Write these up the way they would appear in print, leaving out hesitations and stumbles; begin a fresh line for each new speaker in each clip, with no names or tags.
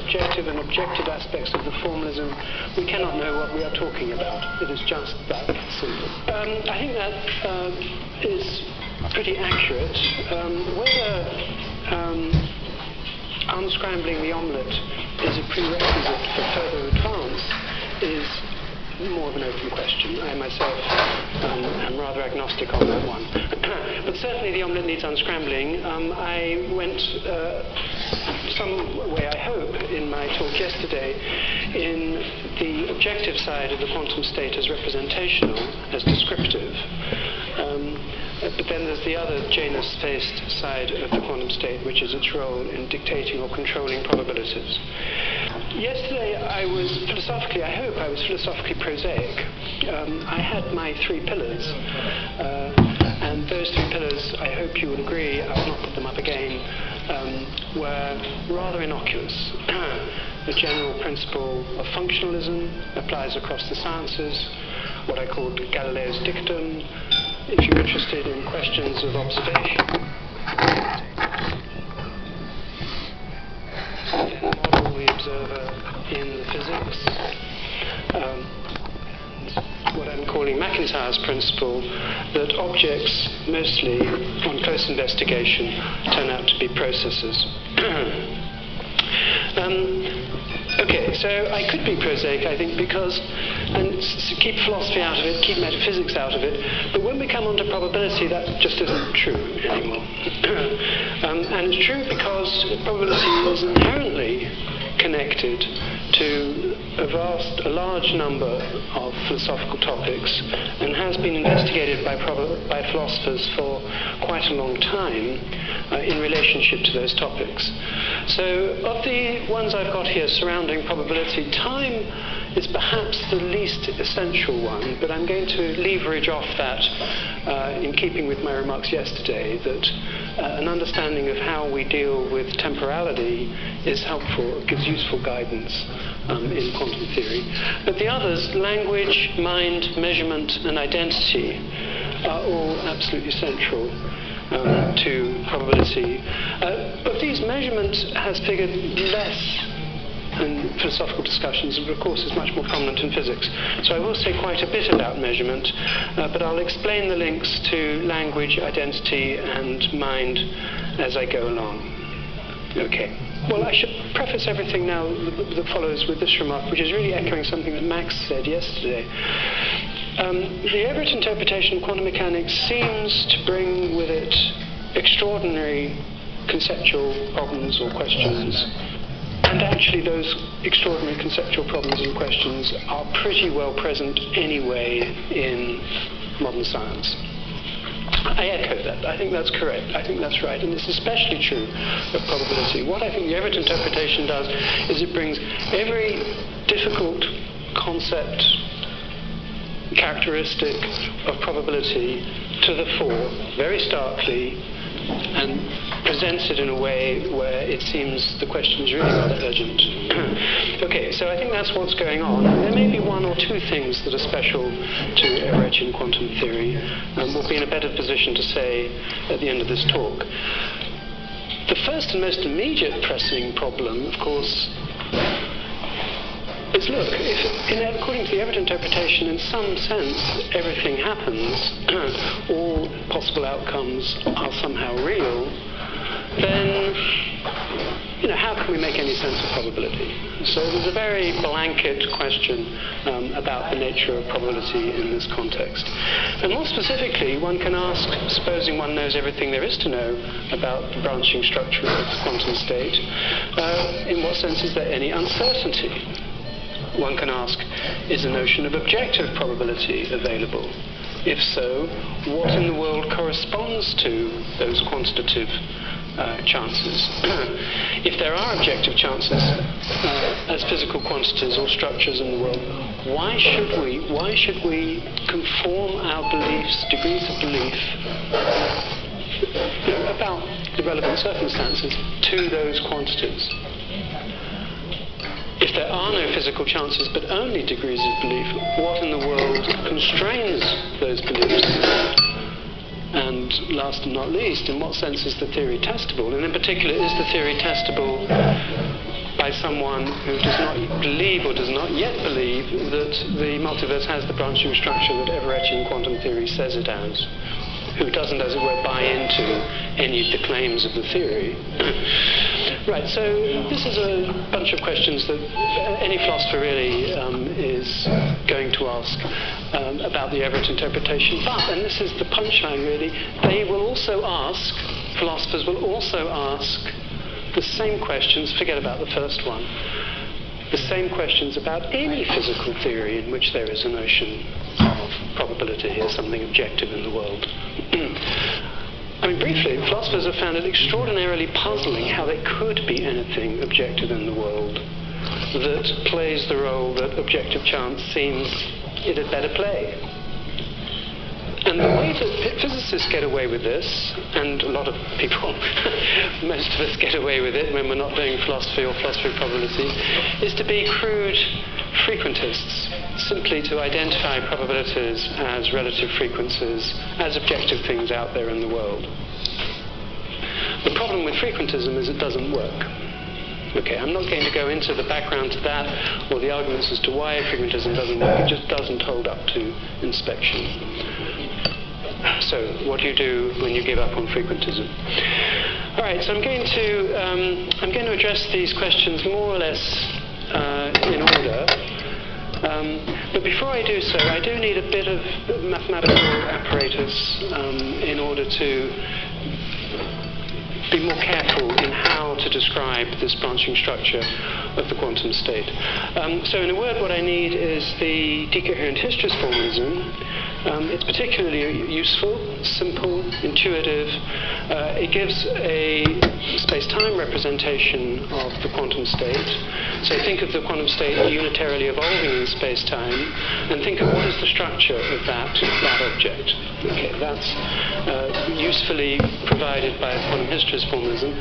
subjective and objective aspects of the formalism, we cannot know what we are talking about. It is just that simple. I think that is pretty accurate. Whether unscrambling the omelette is a prerequisite for further advance is more of an open question. I myself am rather agnostic on that one. But certainly the omelette needs unscrambling. I went some way, I hope, in my talk yesterday in the objective side of the quantum state as representational, as descriptive. But then there's the other Janus-faced side of the quantum state, which is its role in dictating or controlling probabilities. Yesterday I was philosophically, I hope I was philosophically prosaic. I had my three pillars, and those three pillars, I hope you will agree, I will not put them up again, were rather innocuous. The general principle of functionalism applies across the sciences, what I called Galileo's dictum. If you're interested in questions of observation, then model the observer in the physics. What I'm calling McIntyre's principle, that objects, mostly on close investigation, turn out to be processes. Okay, so I could be prosaic, I think, because, and keep philosophy out of it, keep metaphysics out of it, but when we come onto probability, that just isn't true anymore. And it's true because probability is inherently connected to a large number of philosophical topics and has been investigated by philosophers for quite a long time in relationship to those topics. So of the ones I've got here surrounding probability, time is perhaps the least essential one, but I'm going to leverage off that in keeping with my remarks yesterday, that an understanding of how we deal with temporality is helpful, gives useful guidance in quantum theory. But the others, language, mind, measurement, and identity, are all absolutely central to probability. Of these, measurement has figured less in philosophical discussions, and of course is much more prominent in physics. So I will say quite a bit about measurement, but I'll explain the links to language, identity, and mind as I go along. Okay. Well, I should preface everything now that follows with this remark, which is really echoing something that Max said yesterday. The Everett interpretation of quantum mechanics seems to bring with it extraordinary conceptual problems or questions. And actually those extraordinary conceptual problems and questions are pretty well present anyway in modern science. I echo that. I think that's correct. I think that's right. And it's especially true of probability. What I think the Everett interpretation does is it brings every difficult concept, characteristic of probability to the fore, very starkly, and presents it in a way where it seems the question is really rather urgent. Okay, so I think that's what's going on. There may be one or two things that are special to Everettian quantum theory, and we'll be in a better position to say at the end of this talk. The first and most immediate pressing problem, of course, is, look, if, according to the Everett interpretation, in some sense, everything happens, all possible outcomes are somehow real, then, how can we make any sense of probability? So there's a very blanket question about the nature of probability in this context. And more specifically, one can ask, supposing one knows everything there is to know about the branching structure of the quantum state, in what sense is there any uncertainty? One can ask, is a notion of objective probability available? If so, what in the world corresponds to those quantitative chances? If there are objective chances as physical quantities or structures in the world, why should we conform our beliefs, degrees of belief about the relevant circumstances to those quantities? If there are no physical chances but only degrees of belief, what in the world constrains those beliefs? And last and not least, in what sense is the theory testable? And in particular, is the theory testable by by someone who does not believe or does not yet believe that the multiverse has the branching structure that Everettian quantum theory says it has, who doesn't, as it were, buy into any of the claims of the theory. Right, so this is a bunch of questions that any philosopher really is going to ask about the Everett interpretation. But, and this is the punchline really, they will also ask, philosophers will also ask the same questions, forget about the first one, the same questions about any physical theory in which there is a notion of probability or something objective in the world. I mean, briefly, philosophers have found it extraordinarily puzzling how there could be anything objective in the world that plays the role that objective chance seems it had better play. And the way that physicists get away with this, and a lot of people, most of us get away with it when we're not doing philosophy or philosophy of probability, is to be crude frequentists, simply to identify probabilities as relative frequencies, as objective things out there in the world. The problem with frequentism is it doesn't work. Okay, I'm not going to go into the background to that or the arguments as to why frequentism doesn't work. It just doesn't hold up to inspection. So, what do you do when you give up on frequentism? All right, so I'm going to address these questions more or less in order. But before I do so, I do need a bit of mathematical apparatus in order to be more careful in how to describe this branching structure of the quantum state. So in a word, what I need is the decoherent hysteresis formalism. It's particularly useful, simple, intuitive. It gives a space-time representation of the quantum state. So think of the quantum state unitarily evolving in space-time, and think of what is the structure of that object. Okay, that's usefully provided by quantum hysteresis formalism.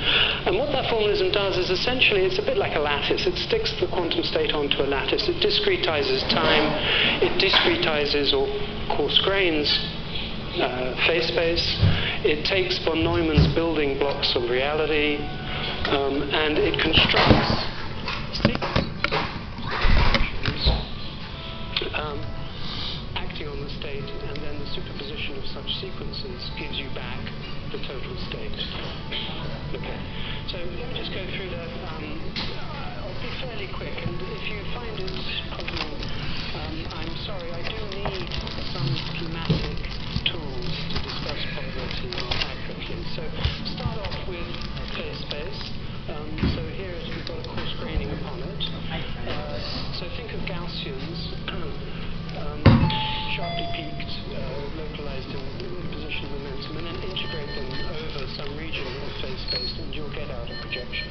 And what that formalism does is essentially, it's a bit like a lattice. It sticks the quantum state onto a lattice. It discretizes time. It discretizes or coarse grains phase space. It takes von Neumann's building blocks of reality, and it constructs acting on the state, and then the superposition of such sequences gives you back the total state. Okay, so let me just go through that. I'll be fairly quick, and if you find it puzzling, I'm sorry, I do need some schematic tools to discuss probability more accurately. So start off with phase space. So here we've got a coarse graining upon it. So think of Gaussians, sharply peaked, localized in position of momentum, and then integrate them over some region of phase space, and you'll get out a projection.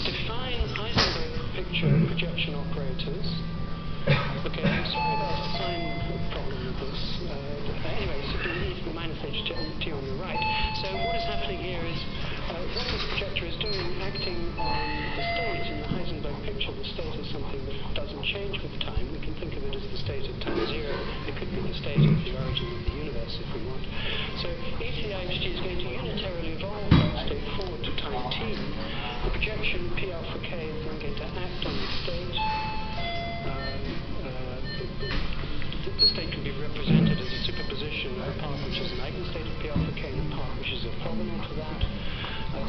Define Heisenberg picture projection operators. Okay, I'm sorry about the sign problem with this. Anyway, so E to the minus h t on the right. So what is happening here is what this projector is doing, acting on the state in the Heisenberg picture. The state is something that doesn't change with time. We can think of it as the state at time zero. It could be the state of the origin of the universe if we want. So E to the IHT is going to unitarily evolve that state forward to time t. The projection P alpha k is then going to act on the state. The state can be represented as a superposition of a part which is an eigenstate of P alpha k and a part which is orthogonal to that.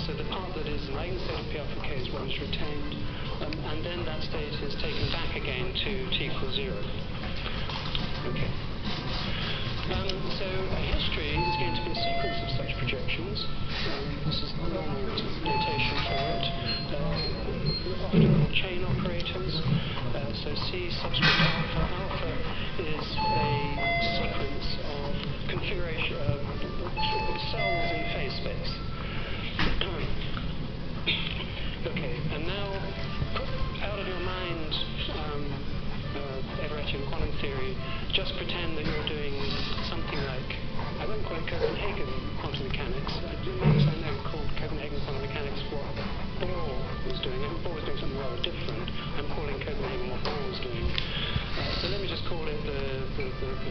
So the part that is an eigenstate of P alpha k is what is retained, and then that state is taken back again to t equals 0. Okay. So a history is going to be a sequence of such projections. This is the normal notation for it. Often called chain operators. So C subscript alpha. Alpha is a sequence of configuration of cells in phase space. Okay, and now put out of your mind Everettian quantum theory. Just pretend that you're doing something like, I won't call it Copenhagen quantum mechanics. I know called Copenhagen quantum mechanics what Bohr was doing. I think Bohr was doing something rather different. I'm calling Copenhagen what Bohr was doing. So let me just call it the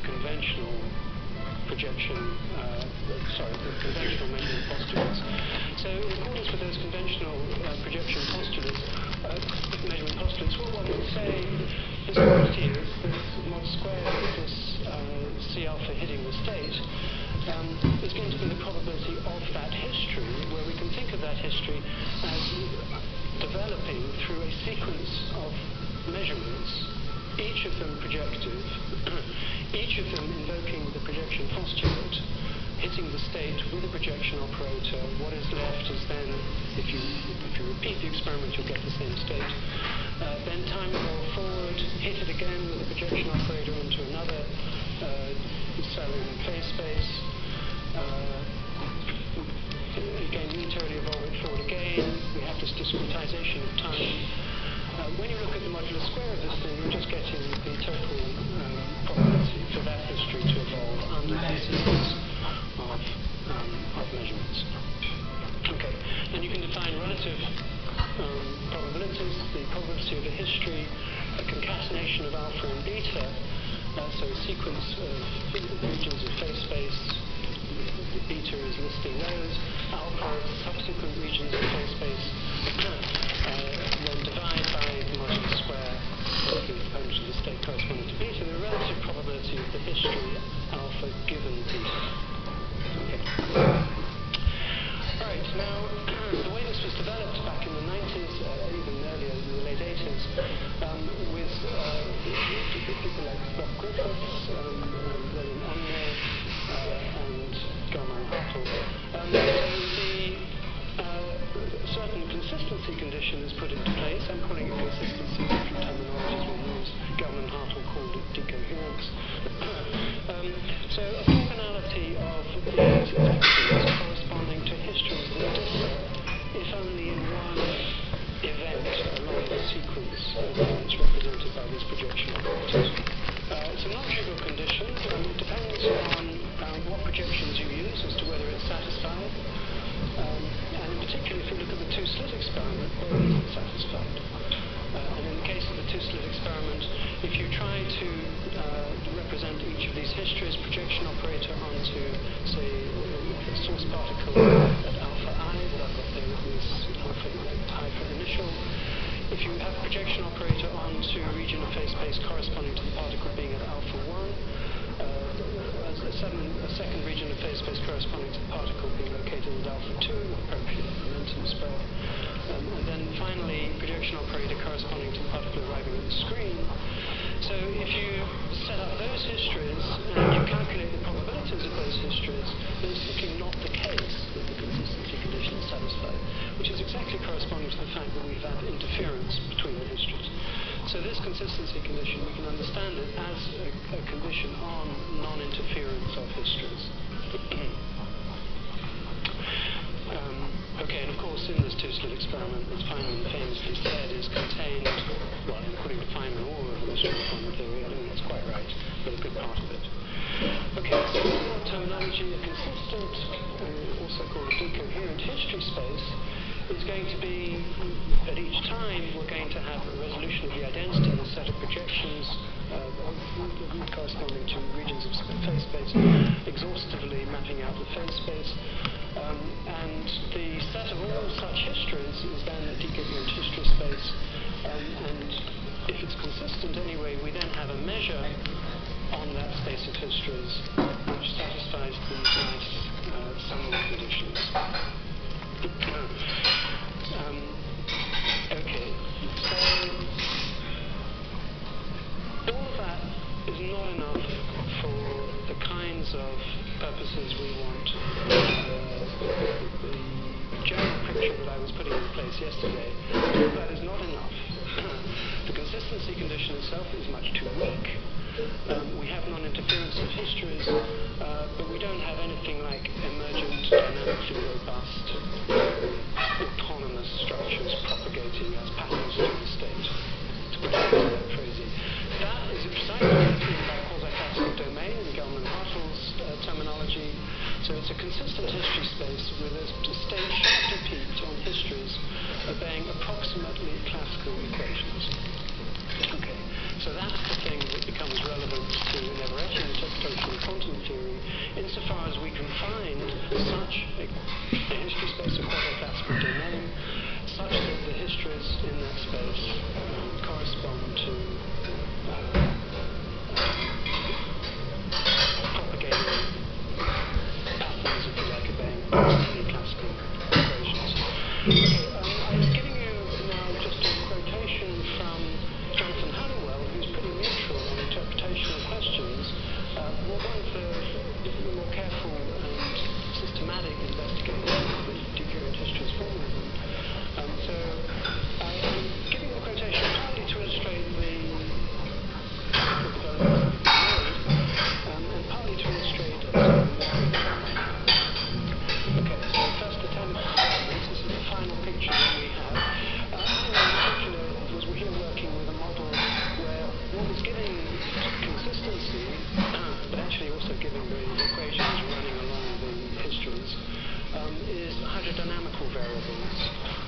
conventional projection, the conventional measurement postulates. So in accordance with those conventional projection postulates, measurement postulates, what one would say this quantity is this mod squared of this C alpha hitting the state is going to be the probability of that history, where we can think of that history as developing through a sequence of measurements, each of them projective, each of them invoking the projection postulate, hitting the state with a projection operator. What is left is then, if you repeat the experiment, you'll get the same state. Then time will roll forward, hit it again with a projection operator into another cell in phase space. Again, unitarily evolve it forward again. We have this discretization of time. When you look at the modular square of this thing, you're just getting the total probability for that history to evolve under the sequence of measurements. Okay, then you can define relative probabilities, the probability of a history, a concatenation of alpha and beta, so a sequence of regions of phase space. Beta is listing those, alpha subsequent regions of phase space, then divide by the modular square, taking components of the state corresponding to beta, the relative probability of the history alpha given beta. Okay. Alright, now the way this was developed back in the 90s, even earlier in the late 80s, with people like Bob Griffiths, William Omne, and Gellman and Hartle, certain consistency condition is put into place. I'm calling it consistency, different terminologies we use. Gellman and Hartle called it decoherence. So a commonality of these vectors corresponding to histories that differ, if only in one event along the sequence of events represented by these projection operators. It's a non-trivial condition. It depends on what projections you use as to whether it's satisfied. And in particular, if you look at the two-slit experiment, where is it satisfied? And in the case of the two-slit experiment, if you try to represent each of these histories, projection operator onto, say, a source particle at alpha I, that I've got there with this alpha I for initial. If you have projection operator onto a region of phase space corresponding to the particle being at alpha 1, a second region of phase space corresponding to the particle being located at alpha 2 with appropriate momentum spread, and then finally projection operator corresponding to the particle arriving at the screen. So if you set up those histories and you calculate the probabilities of those histories, then it's simply not the case that the consistency condition is satisfied, which is exactly corresponding to the fact that we have interference between the histories. So this consistency condition, we can understand it as a condition on non-interference of histories. Okay, and of course in this two-slit experiment, as Feynman famously said, is contained, well, according to Feynman, all of the mystery quantum theory. I don't think that's quite right, but a good part of it. Okay, so more terminology, a consistent, also called a decoherent history space, is going to be, at each time, we're going to have a resolution of the identity in a set of projections corresponding to regions of phase space, exhaustively mapping out the phase space. And the set of all such histories is then a decoherent history space. And if it's consistent anyway, we then have a measure on that space of histories which satisfies these nice summing conditions. Okay, so all of that is not enough for the kinds of purposes we want. The general picture that I was putting in place yesterday, all that is not enough. The consistency condition itself is much too weak. We have non-interference of histories, but we don't have anything like emergent, dynamically robust, autonomous structures propagating as patterns through the state, to put it that phrasing. That is precisely in by quasi-classical domain in Gellman-Hartle's terminology. So it's a consistent history space with a state sharply peaked on histories obeying approximately classical equations. Okay, so that's the thing that becomes relevant to an Everettian interpretation of quantum theory, insofar as we can find such a history space of quasi-classical hydrodynamical variables,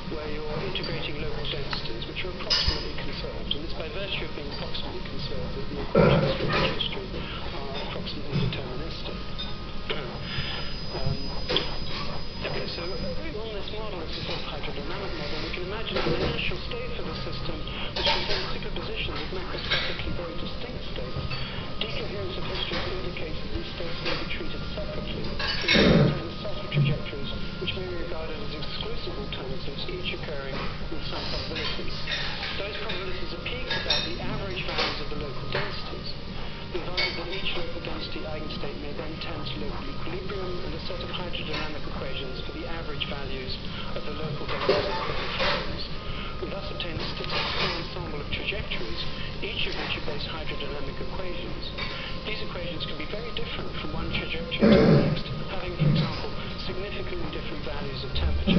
where you're integrating local densities, which are approximately conserved. And it's by virtue of being approximately conserved that the equations for the history are approximately deterministic. Okay, so on this model, it's a sort of hydrodynamic model. We can imagine an inertial state for the system which contains superpositions of macroscopically very distinct states. Decoherence of history indicates that these states may be treated separately. They contain set of trajectories which may be regarded as exclusive alternatives, each occurring with some probability. Those probabilities are peaked about the average values of the local densities, provided that each local density eigenstate may then tend to local equilibrium and a set of hydrodynamic equations for the average values of the local velocities of the frames. We thus obtain a statistical ensemble of trajectories, each of which obeys hydrodynamic equations. These equations can be very different from one trajectory to the next, having, for example, significantly different values of temperature.